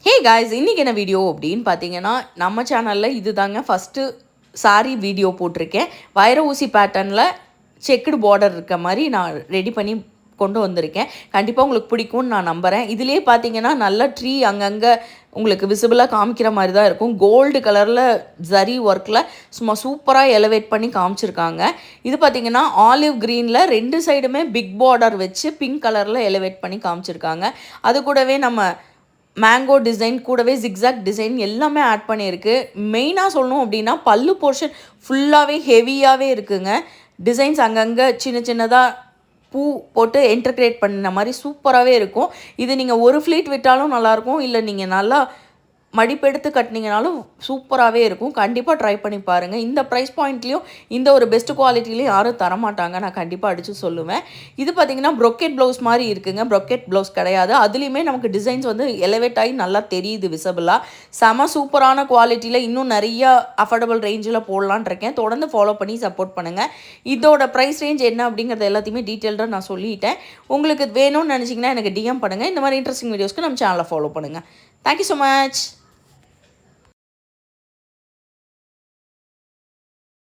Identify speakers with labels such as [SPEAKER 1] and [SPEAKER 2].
[SPEAKER 1] Hey guys, இன்றைக்கி என்ன video அப்படின்னு பார்த்தீங்கன்னா, நம்ம சேனலில் இது தாங்க ஃபஸ்ட்டு சாரீ வீடியோ போட்டிருக்கேன். வைர ஊசி பேட்டர்னில் செக்குடு பார்டர் இருக்க மாதிரி நான் ரெடி பண்ணி கொண்டு வந்திருக்கேன். கண்டிப்பாக உங்களுக்கு பிடிக்கும்னு நான் நம்புகிறேன். இதிலே பார்த்தீங்கன்னா நல்ல ட்ரீ அங்கங்கே உங்களுக்கு விசிபிளாக காமிக்கிற மாதிரி தான் இருக்கும். கோல்டு கலரில் ஜரி ஒர்க்கில் சும்மா சூப்பராக எலவேட் பண்ணி காமிச்சிருக்காங்க. இது பார்த்திங்கன்னா ஆலிவ் க்ரீனில் 2 சைடுமே பிக் பார்டர் வச்சு பிங்க் கலரில் எலவேட் பண்ணி காமிச்சிருக்காங்க. அது கூடவே நம்ம மேங்கோ டிசைன் கூடவே ஜிக்ஸாக் டிசைன் எல்லாமே ஆட் பண்ணியிருக்கு. மெயினாக சொல்லணும் அப்படின்னா பல்லு போர்ஷன் ஃபுல்லாகவே ஹெவியாகவே இருக்குங்க. டிசைன்ஸ் அங்கங்கே சின்ன சின்னதாக பூ போட்டு இன்டர்கிரேட் பண்ண மாதிரி சூப்பராகவே இருக்கும். இது நீங்கள் ஒரு ஃப்ளீட் விட்டாலும் நல்லாயிருக்கும், இல்லை நீங்கள் நல்லா மடிப்பெடுத்து கட்டினீங்கனாலும் சூப்பராகவே இருக்கும். கண்டிப்பாக ட்ரை பண்ணி பாருங்கள். இந்த ப்ரைஸ் பாயிண்ட்லேயும் இந்த ஒரு பெஸ்ட் குவாலிட்டிலையும் யாரும் தரமாட்டாங்க, நான் கண்டிப்பாக அடித்து சொல்லுவேன். இது பார்த்திங்கன்னா ப்ரொக்கெட் ப்ளவுஸ் மாதிரி இருக்குங்க. ப்ரொக்கெட் ப்ளவுஸ் கிடையாது, அதுலேயுமே நமக்கு டிசைன்ஸ் வந்து எலவேட் ஆகி நல்லா தெரியுது விசபிளாக. செம சூப்பரான குவாலிட்டியில் இன்னும் நிறையா அஃபோர்டபுள் ரேஞ்சில் போடலான் இருக்கேன். தொடர்ந்து ஃபாலோ பண்ணி சப்போர்ட் பண்ணுங்கள். இதோட ப்ரைஸ் ரேஞ்ச் என்ன அப்படிங்கிறது எல்லாத்தையுமே டீட்டெயில்டாக நான் சொல்லிட்டேன். உங்களுக்கு வேணும்னு நினச்சிங்கன்னா எனக்கு டிஎம் பண்ணுங்கள். இந்த மாதிரி இன்ட்ரெஸ்டிங் வீடியோஸ்க்கு நம்ம சேனலை ஃபாலோ பண்ணுங்கள். Thank you so much.